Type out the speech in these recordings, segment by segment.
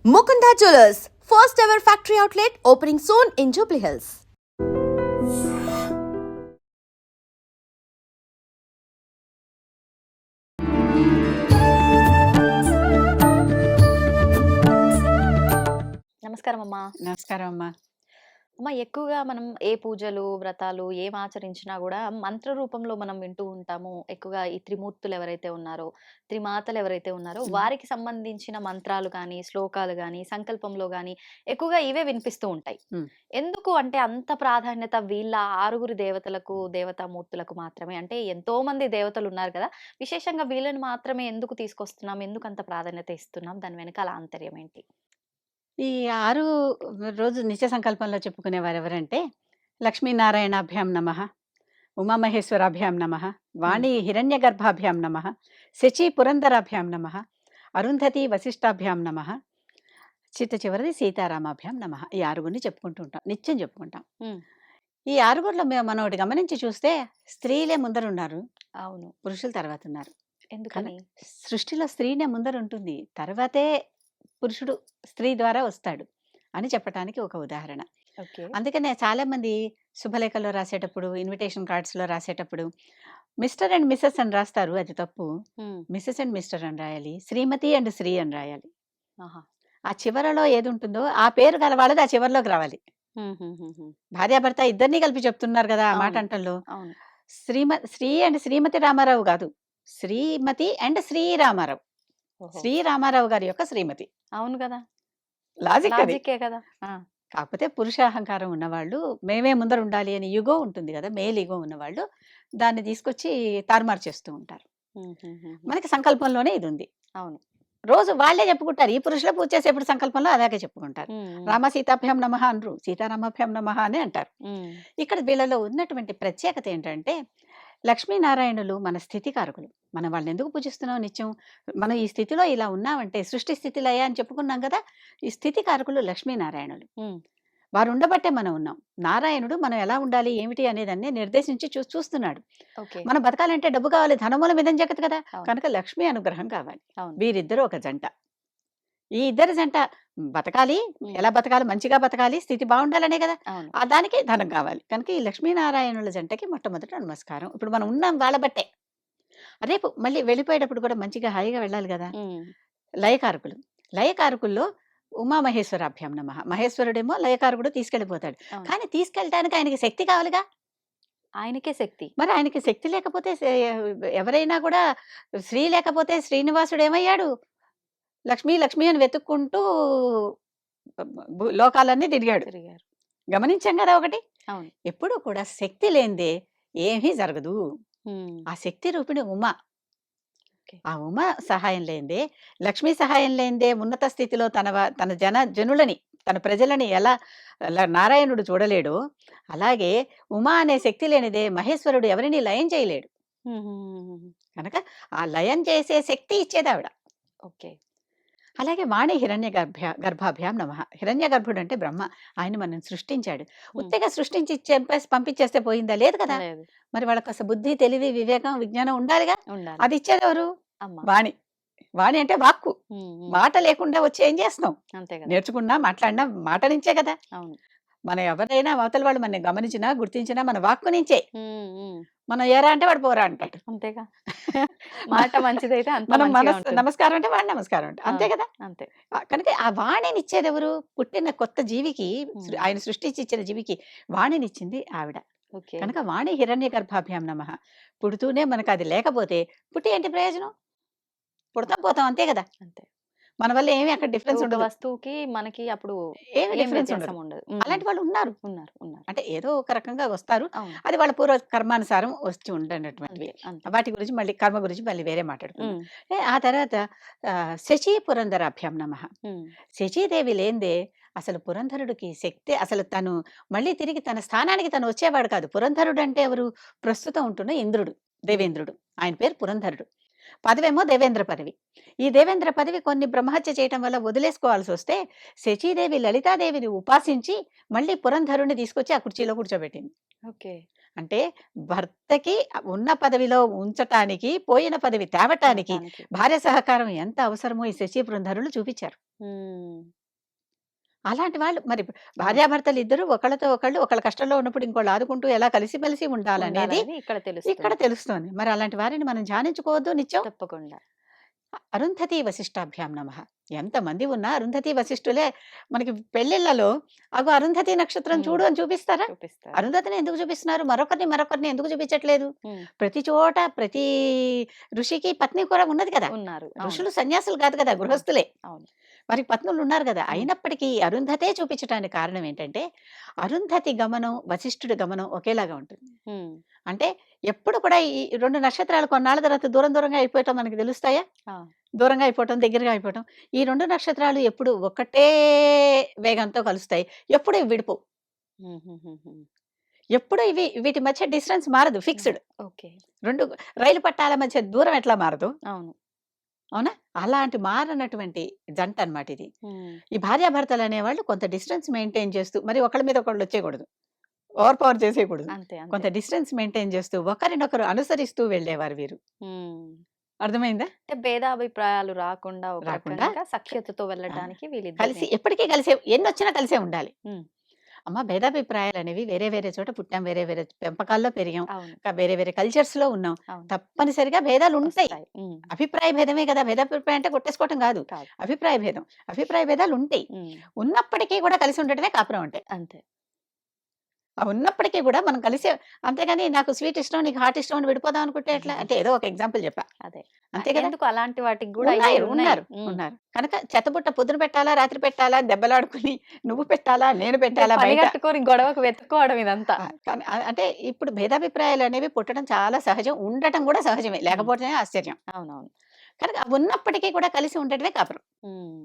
Mukunda Jewelers, first ever factory outlet opening soon in Jubilee Hills. నమస్కారం అమ్మా. నమస్కారం అమ్మా. అమ్మ, ఎక్కువగా మనం ఏ పూజలు, వ్రతాలు ఏం ఆచరించినా గూడా మంత్ర రూపంలో మనం వింటూ ఉంటాము. ఎక్కువగా ఈ త్రిమూర్తులు ఎవరైతే ఉన్నారో, త్రిమాతలు ఎవరైతే ఉన్నారో వారికి సంబంధించిన మంత్రాలు గానీ, శ్లోకాలు గానీ, సంకల్పంలో గానీ ఎక్కువగా ఇవే వినిపిస్తూ ఉంటాయి. హ్మ్. ఎందుకు అంటే అంత ప్రాధాన్యత వీళ్ళ 6 దేవతలకు, దేవతామూర్తులకు మాత్రమే? అంటే ఎంతో మంది దేవతలున్నారు కదా! విశేషంగా వీళ్ళని మాత్రమే ఎందుకు తీసుకొస్తున్నాం? ఎందుకంత ప్రాధాన్యత ఇస్తున్నాం? దాని వెనకాల ఆంతర్యం ఏంటి? ఈ 6 రోజు నిత్య సంకల్పంలో చెప్పుకునేవారెవరంటే, లక్ష్మీనారాయణాభ్యాం నమః, ఉమామహేశ్వరాభ్యాం నమః, వాణి హిరణ్యగర్భాభ్యాం నమః, శచీ పురందరాభ్యాం నమః, అరుంధతి వశిష్టాభ్యాం నమః, చిట్ట చివరిది సీతారామాభ్యాం నమః. ఈ ఆరుగురిని చెప్పుకుంటూ ఉంటాం. నిత్యం చెప్పుకుంటాం. హ్మ్. ఈ ఆరుగురిలో మనం ఒకటి గమనించి చూస్తే స్త్రీలే ముందరున్నారు. అవును. పురుషులు తర్వాత ఉన్నారు. ఎందుకని? సృష్టిలో స్త్రీనే ముందరుంటుంది. తర్వాతే పురుషుడు స్త్రీ ద్వారా వస్తాడు అని చెప్పటానికి ఒక ఉదాహరణ. ఓకే. అందుకనే చాలామంది శుభలేఖలో రాసేటప్పుడు, ఇన్విటేషన్ కార్డ్స్‌లో రాసేటప్పుడు మిస్టర్ అండ్ మిసెస్ అని రాస్తారు. అది తప్పు. హ్మ్. మిసెస్ అండ్ మిస్టర్ అని రాయాలి. శ్రీమతి అండ్ శ్రీ అని రాయాలి. ఆహా! ఆ చివరలో ఏదుంటుందో ఆ పేరు గల వాళ్ళది ఆ చివరలోకి రావాలి. హుహుహుహు. భార్యాభర్త ఇద్దరిని కలిపి చెప్తున్నారు గదా! ఆ మాట అవును. అంటంలో. అవును. శ్రీ అండ్ శ్రీమతి రామారావు గాదు. శ్రీమతి అండ్ శ్రీరామారావు. ఓహో! శ్రీరామారావు గారి యొక్క శ్రీమతి. అవును గదా! లాజిక్ అది. లాజిక్కే కదా! ఆ! కాకపోతే పురుషాహంకారం ఉన్నవాళ్ళు మేమే ముందర ఉండాలి అని ఇగో ఉంటుంది కదా, మేల్ ఇగో ఉన్నవాళ్ళు దాన్ని తీసుకొచ్చి తారుమారు చేస్తూ ఉంటారు. హుహుహుహు. మనకి సంకల్పంలోనే ఇది ఉంది. అవును. రోజు వాళ్ళే చెప్పుకుంటారు. ఈ పురుషుల పూజ చేసేప్పుడు సంకల్పంలో అలాగే చెప్పుకుంటారు. హ్మ్. హ్మ్. రామ సీతాభ్యాం నమః అనరు, సీతారామాభ్యాం నమః అని అంటారు. హ్మ్. ఇక్కడ వీళ్ళలో ఉన్నటువంటి ప్రత్యేకత ఏంటంటే, లక్ష్మీనారాయణులు మన స్థితికారకులు. మనం వాళ్ళని ఎందుకు పూజిస్తున్నాం నిత్యం? మనం ఈ స్థితిలో ఇలా ఉన్నామంటే సృష్టి స్థితి లయ అని చెప్పుకున్నాం కదా! ఈ స్థితికారకులు లక్ష్మీనారాయణులు. హ్మ్. వారు ఉండబట్టే మనం ఉన్నాం. నారాయణుడు మనం ఎలా ఉండాలి, ఏమిటి అనేదాన్ని నిర్దేశించి చూస్తున్నాడు. ఓకే. మనం బతకాలంటే డబ్బు కావాలి, ధనమూలమిదం జగత్ కదా! అవును. కనుక లక్ష్మీ అనుగ్రహం కావాలి. అవును. వీరిద్దరూ ఒక జంట. ఈ ఇద్దరి జంట బతకాలి, హ్మ్. ఎలా బతకాలి, మంచిగా బతకాలి, స్థితి బావుండాలనే కదా! అవును. దానికి ధనం కావాలి. కనుక ఈ లక్ష్మీనారాయణుల జంటకి మొట్టమొదట నమస్కారం. ఇప్పుడు మనం ఉన్నాం వాళ్ళ బట్టే. రేపు మళ్ళీ వెళ్ళిపోయేటప్పుడు కూడా మంచిగా హాయిగా వెళ్ళాలి గదా! హ్మ్. లయకారకులు. లయకారకుల్లో ఉమామహేశ్వరాభ్యాం నమః. మహేశ్వరుడేమో లయకారకుడు తీసుకెళ్ళిపోతాడు. అవును. కానీ తీసుకెళ్ళటానికి ఆయనకి శక్తి కావాలిగా! ఆయనకే శక్తి. మరి ఆయనకి శక్తి లేకపోతే ఎవరైనా కూడా శ్రీ లేకపోతే శ్రీనివాసుడేమయ్యాడు? లక్ష్మి, లక్ష్మి అని వెతుక్కుంటూ లోకాలన్నీ తిరిగాడు. తిరిగారు. గమనించాం గదా ఒకటి. అవును. ఎప్పుడూ కూడా శక్తి లేనిదే ఏమీ జరగదు. హ్మ్. ఆ శక్తి రూపిణి ఉమ. ఓకే. ఆ ఉమ సహాయం లేనిదే, లక్ష్మీ సహాయం లేనిదే ఉన్నత స్థితిలో తన జనులని, తన ప్రజలని ఎలా నారాయణుడు చూడలేడో, అలాగే ఉమ అనే శక్తి లేనిదే మహేశ్వరుడు ఎవరిని లయం చేయలేడు. హుహుహుహుహు. కనుక ఆ లయం చేసే శక్తి ఇచ్చేదావిడ. ఓకే. అలాగే వాణి గర్భాభ్యాం నమః. హిరణ్య గర్భుడు అంటే బ్రహ్మ. ఆయన మనల్ని సృష్టించాడు. హ్మ్. ఉత్తిగా సృష్టించి పంపించేస్తే పోయిందా? లేదు కదా! లేదు. మరి వాళ్ళకి బుద్ధి, తెలివి, వివేకం, విజ్ఞానం ఉండాలిగా. ఉండాలి. అది ఇచ్చేదెవరు? అమ్మ. వాణి. వాణి అంటే వాక్కు. హ్మ్. హ్మ్. మాట లేకుండా వచ్చి ఏం చేస్తున్నాం? అంతే కదా! నేర్చుకున్నా, మాట్లాడినా మాట నుంచే కదా! అవును. మనం ఎవరైనా అవతల వాళ్ళు మనల్ని గమనించినా, గుర్తించినా మన వాక్కు నుంచే. హ్మ్. హ్మ్. మనం ఏరా అంటే వాడు పోరా అంటాడు. అంతేగా. మాట మంచిదైతే అంతా మనం మంచిగా ఉంటుంది. నమస్కారం అంటే వాడు నమస్కారం అంట. అంతే అవును. కదా! అంతే. కనుక ఆ వాణినిచ్చేదెవరు? పుట్టిన కొత్త జీవికి, హ్మ్. ఆయన సృష్టించి ఇచ్చిన జీవికి వాణినిచ్చింది ఆవిడ. ఓకే. కనుక వాణి హిరణ్య గర్భాభ్యాం నమః. పుడుతూనే మనకది లేకపోతే పుట్టి ఏంటి ప్రయోజనం? పుడతాం, పోతాం అంతే గదా! అంతే. మన వల్ల ఏమి అక్కడ ఇప్పుడు డిఫరెన్స్ ఒక ఉండదు. వస్తువుకి, మనకి అప్పుడు ఏమి ఏం డిఫరెన్స్ వ్యత్యాసం ఉండదు. ఉండదు. హ్మ్. అలాంటి వాళ్ళు ఉన్నారు. ఉన్నారు. ఉన్నారు. అంటే ఏదో ఒక రకంగా వస్తారు. అవును. అది వాళ్ళ పూర్వ కర్మానుసారం వచ్చి ఉండనటువంటివి. అంతే. అంతే. వాటి గురించి మళ్ళీ కర్మ గురించి మళ్ళీ వేరే మాట్లాడుకుందాం. హ్మ్. ఆ తర్వాత శచీ పురంధరాభ్యాం నమః. హ్మ్. శచీదేవి లేనిదే అసలు పురంధరుడికి శక్తే, అసలు తను మళ్ళీ తిరిగి తన స్థానానికి తను వచ్చేవాడు కాదు. పురంధరుడు అంటే ఎవరు? ప్రస్తుతం ఉంటున్న ఇంద్రుడు, హ్మ్. దేవేంద్రుడు. ఆయన పేరు పురంధరుడు. పదవేమో దేవేంద్ర పదవి. ఈ దేవేంద్ర పదవి కొన్ని బ్రహ్మహత్య చేయటం వల్ల వదిలేసుకోవాల్సొస్తే, శచీదేవి లలితాదేవిని ఉపాసించి మళ్ళీ పురంధరుడిని తీసుకొచ్చి ఆ కుర్చీలో కూర్చోబెట్టింది. ఓకే. అంటే భర్తకి ఉన్న పదవిలో ఉంచటానికి, పోయిన పదవి తేవటానికి తేవటానికి. భార్య సహకారం ఎంత అవసరమో ఈ శశి బృందరులు చూపించారు. హ్మ్. అలాంటి వాళ్ళు మరి అవును. భార్యాభర్తలు ఇద్దరు ఒకళ్ళతో ఒకళ్ళు ఒకళ్ళ కష్టంలో ఉన్నప్పుడు ఇంకోళ్ళు ఆదుకుంటూ ఎలా కలిసిమెలిసి ఉండాలనేది ఉండాలనేది ఇక్కడ ఇక్కడ తెలుస్తుంది. తెలుస్తోంది. మరి అలాంటి వారిని మనం ధ్యానించుకోవద్దు నిత్యం? తప్పకుండా. అరుంధతి వశిష్టాభ్యాం నమః. ఎంతమంది ఉన్నా అరుంధతి వశిష్ఠులే మనకి పెళ్ళిళ్ళలో అగో అరుంధతి నక్షత్రం హ్మ్. చూడు అని చూపిస్తారా? చూపిస్తారు. అరుంధతిని ఎందుకు చూపిస్తున్నారు? మరొకరిని ఎందుకు చూపించట్లేదు? హ్మ్. ప్రతి చోట ప్రతి ఋషికి పత్ని కూడా ఉన్నది కదా! ఉన్నారు. అవును. ఋషులు సన్యాసులు కాదు కదా! అవును. గృహస్థులే. అవును. వారికి పత్నులు ఉన్నారు కదా! హ్మ్. అయినప్పటికీ అరుంధతే చూపించటానికి కారణం ఏంటంటే, అరుంధతి గమనం, వశిష్ఠుడి గమనం ఒకేలాగా ఉంటుంది. హ్మ్. అంటే ఎప్పుడు కూడా ఈ 2 నక్షత్రాలు కొన్నాళ్ళ తర్వాత దూరం దూరంగా అయిపోవటం మనకు తెలుస్తాయా? ఆ! దూరంగా అయిపోవటం, దగ్గరగా అయిపోవటం. ఈ 2 నక్షత్రాలు ఎప్పుడు ఒకటే వేగంతో కలుస్తాయి. ఎప్పుడు ఇవి విడిపోవు. హుహుహుహు. ఎప్పుడు వీటి మధ్య డిస్టెన్స్ మారదు. ఫిక్స్‌డ్. ఓకే. 2 రైలు పట్టాల మధ్య దూరం ఎట్లా మారదో, అవును. అవునా? అలాంటి మారనటువంటి జంట అన్నమాట ఇది. హ్మ్. ఈ భార్యాభర్తలు అనేవాళ్ళు కొంత డిస్టెన్స్ మెయింటైన్ చేస్తూ మరి ఒకళ్ళ మీద ఒకళ్ళు వచ్చేయకూడదు. Over power చేసేయకూడదు. అంతే. అంతే. కొంత డిస్టెన్స్ మెయింటైన్ చేస్తూ ఒకరినొకరు అనుసరిస్తూ వెళ్ళేవారు వీరు. హ్మ్. అర్థమైందా? అంటే భేదాభిప్రాయాలు రాకుండా ఒక రాకుండా రకంగా సఖ్యతతో ఆ! వెళ్ళటానికి కలిసి వీళ్ళిద్దరిని. ఎప్పటికీ కలిసే ఎన్నొచ్చినా కలిసే ఉండాలి. హ్మ్. అమ్మ భేదాభిప్రాయాలనేవి వేరే వేరే చోట పుట్టాం. వేరే వేరే పెంపకాల్లో పెరిగాం. అవును. వేరే వేరే కల్చర్స్‌లో ఉన్నాం. అవును. తప్పనిసరిగా భేదాలుంటాయి. వస్తాయి. హ్మ్. అభిప్రాయ భేదమే కదా! భేదాభిప్రాయం అంటే కొట్టేసుకోవటం కాదు. కాదు. అభిప్రాయ భేదం. అభిప్రాయ భేదాలుంటాయి. హ్మ్. ఉన్నప్పటికీ కూడా కలిసి ఉండటమే కాపురం అంటే. అంతే. ఉన్నప్పటికీ కూడా మనం కలిసే అంతేగాని నాకు స్వీట్ ఇష్టం, నీకు హాట్ ఇష్టం అని విడిపోదాం అనుకుంటే ఎట్లా? అంటే ఏదో ఒక ఎగ్జాంపుల్ చెప్పా. అదే. అంతే కదా! ఎందుకు అలాంటి వాటికి గూడా ఉన్నాయి. అయ్యాయున్నాయి. ఉన్నారు. హ్మ్. ఉన్నారు. కనుక చెత్తబుట్ట పొద్దున పెట్టాలా? రాత్రి పెట్టాలా? దెబ్బలాడుకుని నువ్వు పెట్టాలా? నేను అంటే పెట్టాలా పని బయట? గట్టుకొని గొడవకు వెతుక్కోవడం ఇదంతా. కానీ అంటే ఇప్పుడు భేదాభిప్రాయాలనేవి పుట్టడం చాలా సహజం. ఉండటం కూడా సహజమే. హ్మ్. లేకపోతేనే ఆశ్చర్యం. అవునవును. కనుక ఉన్నప్పటికీ కూడా కలిసి ఉండటమే కాపురం. హ్మ్.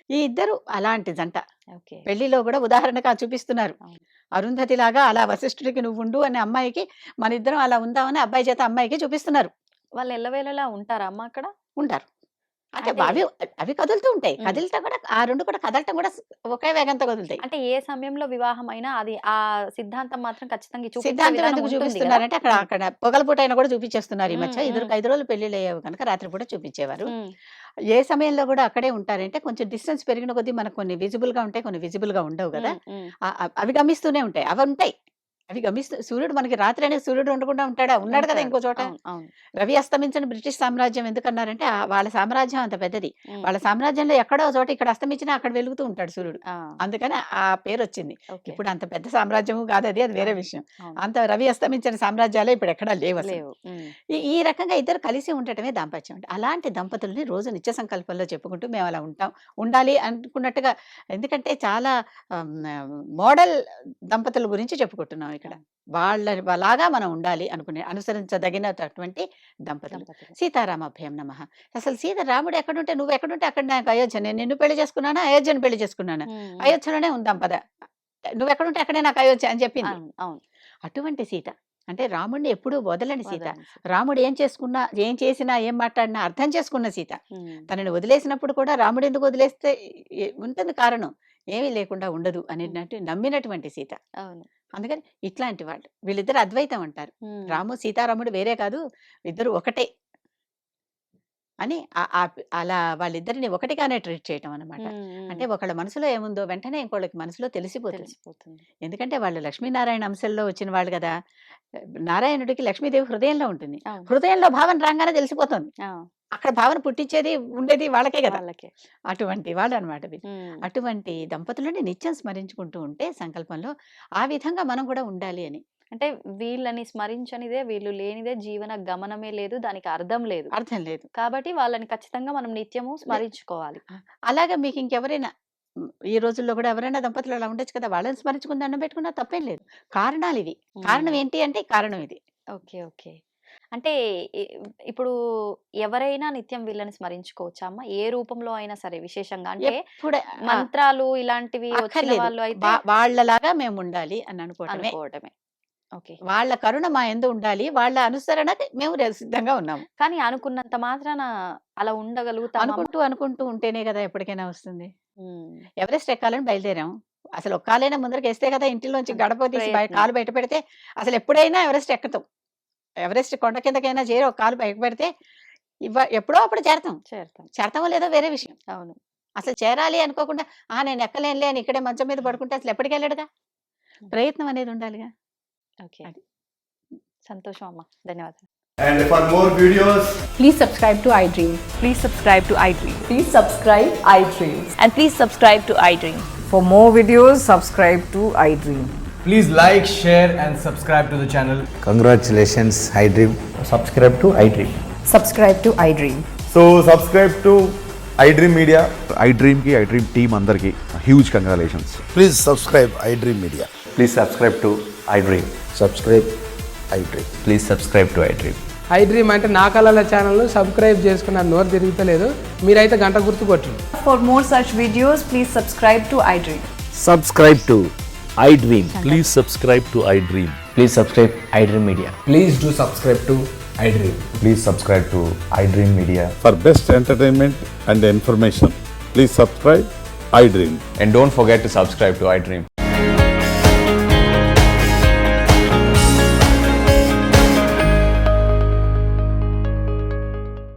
ఈ ఇద్దరు అలాంటి జంట. ఓకే. పెళ్లిలో కూడా ఉదాహరణకు అది చూపిస్తున్నారు. అవును. అరుంధతిలాగా అలా వశిష్ఠుడికి నువ్వుండు అనే అమ్మాయికి మనిద్దరం అలా ఉందామని అబ్బాయి చేత అమ్మాయికి చూపిస్తున్నారు. వాళ్ళు ఎల్లవేళలా ఉంటారా అమ్మ అక్కడ? ఉంటారు. అంటే అంటే అవి అవి కదులుతూ ఉంటాయి. హ్మ్. కదిలితే కూడా ఆ 2 కూడా కదలటం కూడా ఒకే వేగంతో కదులుతాయి. అంటే ఏ సమయంలో వివాహమైనా అది ఆ సిద్ధాంతం మాత్రం ఖచ్చితంగా ఈ చూపించే సిద్ధాంతం విధానం ఎందుకు ఉంటుంది గదా! చూపిస్తున్నారంటే అక్కడ హ్మ్. అక్కడ పొగల పూటైనా కూడా చూపించేస్తున్నారు ఈ హ్మ్. మధ్య. హ్మ్. ఇదివరకు 5 రోజులు పెళ్ళిళ్ళయ్యేవి కనుక రాత్రి పూట చూపించేవారు. హ్మ్. ఏ సమయంలో కూడా అక్కడే ఉంటారంటే కొంచెం డిస్టెన్స్ పెరిగిన కొద్దీ మనకు కొన్ని విజిబుల్‌గా ఉంటాయి. కొన్ని విజిబుల్‌గా ఉండవు గదా! హ్మ్. హ్మ్. అవి గమనిస్తూనే ఉంటాయి. అవుంటాయి. అవి సూర్యుడు మనకి రాత్రి అనేది సూర్యుడు ఉండకుండా ఉంటాడా? ఉన్నాడు కదా! ఉంటాడు. ఇంకో చోట. అవును. అవును. రవి అస్తమించని బ్రిటిష్ సామ్రాజ్యం ఎందుకన్నారంటే వాళ్ళ సామ్రాజ్యం అంత పెద్దది. హ్మ్. వాళ్ళ సామ్రాజ్యంలో ఎక్కడో ఒక చోట ఇక్కడ అస్తమించినా అక్కడ వెలుగుతూ ఉంటాడు సూర్యుడు. ఆ! అందుకని ఆ పేరొచ్చింది. ఓకే. ఇప్పుడు అంత పెద్ద సామ్రాజ్యము కాదది. అది వేరే అవును. విషయం. అవును. అంత రవి అస్తమించని సామ్రాజ్యాలే ఇప్పుడెక్కడా లేవసలు. లేవు. హ్మ్. ఈ ఈ రకంగా ఇద్దరు కలిసి ఉండటమే దాంపత్యం అంటే. అలాంటి దంపతుల్ని రోజు నిత్య సంకల్పంలో చెప్పుకుంటూ మేమలా ఉంటాం. ఉండాలి అనుకున్నట్టుగా ఎందుకంటే చాలా మోడల్ దంపతుల గురించి చెప్పుకుంటున్నాం ఇక్కడ. అవును. వాళ్ళలాగా మనం ఉండాలి అనుకునే అనుసరించదగినటువంటి దంపతులు. దంపతులు. సీతారామాభ్యాం నమః. అసలు సీత రాముడు ఎక్కడుంటే నువ్వెక్కడుంటే అక్కడ నాకు అయోధ్య. నేను నిన్ను పెళ్లి చేసుకున్నానా? అయోధ్యను పెళ్లి చేసుకున్నానా? హ్మ్. హ్మ్. అయోధ్యలోనే ఉందాం పద. నువ్వెక్కడుంటే అక్కడే నాకు అయోధ్య అని చెప్పింది. అవును. అవును. అటువంటి సీత. అంటే రాముడిని ఎప్పుడూ వదలని సీత. వదలని సీత. రాముడు ఏం చేసుకున్నా, ఏం చేసినా, ఏం మాట్లాడినా అర్థం చేసుకున్న సీత. హ్మ్. తనని వదిలేసినప్పుడు కూడా రాముడెందుకు వదిలేస్తే ఉంటుంది కారణం. ఏమీ లేకుండా ఉండదు హ్మ్. అనేటట్టు నమ్మినటువంటి సీత. అవును. అందుకని ఇట్లాంటి వాళ్ళు. వీళ్ళిద్దరు అద్వైతం అంటారు. హ్మ్. రాము, సీతారాముడు వేరే కాదు. ఇద్దరు ఒకటే అని అలా వాళ్ళిద్దరిని ఒకటిగానే ట్రీట్ చేయటం అన్నమాట. హ్మ్. హ్మ్. అంటే ఒకళ్ళ మనసులో ఏముందో వెంటనే ఇంకోళ్ళకి మనసులో తెలిసిపోతుంది. తెలిసిపోతుంది. ఎందుకంటే వాళ్ళు లక్ష్మీనారాయణ అంశంలో వచ్చిన వాళ్ళు గదా! నారాయణుడికి లక్ష్మీదేవి హృదయంలో ఉంటుంది. అవును. హృదయంలో భావన రాంగానే తెలిసిపోతుంది. ఆ! అక్కడ భావన పుట్టించేది, ఉండేది వాళ్ళకే గదా! వాళ్ళకే. అటువంటి వాళ్ళనమాట వీళ్ళు. హ్మ్. అటువంటి దంపతులని నిత్యం స్మరించుకుంటూ ఉంటే సంకల్పంలో, ఆ విధంగా మనం గూడా ఉండాలి అని. అంటే వీళ్ళని స్మరించనిదే, వీళ్ళు లేనిదే జీవన గమనమే లేదు. దానికి అర్థం లేదు. అర్థం లేదు. కాబట్టి వాళ్ళని ఖచ్చితంగా మనం నిత్యము లే స్మరించుకోవాలి. ఆ! అలాగా మీకింకెవరైనా ఈ రోజుల్లో గూడా ఎవరైనా దంపతులు అలా ఉండొచ్చు కదా! వాళ్ళని స్మరించుకుని దండం పెట్టుకున్నా తప్పేం లేదు. కారణాలివి. హ్మ్. కారణం ఏంటి అంటే కారణం ఇది. ఓకే. ఓకే. అంటే ఇ ఇప్పుడు ఎవరైనా నిత్యం వీళ్ళని స్మరించుకోవచ్చా అమ్మ? ఏ రూపంలో అయినా సరే విశేషంగా అంటే ఎప్పుడ ఆ! మంత్రాలు ఇలాంటివి వచ్చిన అక్కర్లేదు. వాళ్ళు అయితే వాళ్ళలాగా మేముండాలి అని అనుకోవటమే. అనుకోవటమే. ఓకే. వాళ్ళ కరుణ మా యందు ఉండాలి. వాళ్ళ అనుసరణకి మేము సిద్ధంగా ఉన్నాము. కానీ అనుకున్నంత మాత్రాన అలా ఉండగలుగుతామా అమ్మ? అనుకుంటూ, అనుకుంటూ ఉంటేనే గదా ఎప్పటికైనా వస్తుంది. హ్మ్. ఎవరెస్ట్ ఎక్కాలని బయలుదేరాం. అసలు ఒక కాలైనా ముందరకేస్తే కదా ఇంటిలోంచి గడప తీసి ప్రయత్నం. కాలు బయట పెడితే అసలు ఎప్పుడైనా ఎవరెస్ట్ ఎక్కుతాం. ఎవరెస్ట్ కొండ కిందకైనా చేరి ఒక కాలు పైకి పెడితే ఎప్పుడో అప్పుడు చేరతాం. చేరతాం. చేరతామో లేదో వేరే విషయం. అవును. అసలు చేరాలి అనుకోకుండా నేను ఎక్కలేనులే అని ఇక్కడే మంచం మీద పడుకుంటే అసలు ఎప్పటికి వెళ్ళడుగా. ప్రయత్నం అనేది ఉండాలిగా. ఓకే. అది. సంతోషం అమ్మా. ధన్యవాదాలు. And for more videos, Please subscribe to iDream. Please subscribe to iDream. Please subscribe iDream. And please subscribe to iDream. For more videos, subscribe to iDream. please like, share, and subscribe to the channel. Congratulations, iDream. Subscribe to iDream. Subscribe to iDream. So subscribe to iDream Media. iDream team andarki huge congratulations. Please subscribe iDream Media. Please subscribe to iDream. Subscribe iDream. Please subscribe to iDream. iDream అంటే నా కళల ఛానల్ను subscribe చేసుకున్న నోరు తిరుగుతలేదు, మీరైతే గంట గుర్తు కొట్టండి. For more such videos, please subscribe to iDream. Subscribe to iDream. Please subscribe to iDream. Please subscribe iDream Media. Please do subscribe to iDream. Please subscribe to iDream Media. For best entertainment and information, please subscribe iDream. And don't forget to subscribe to iDream.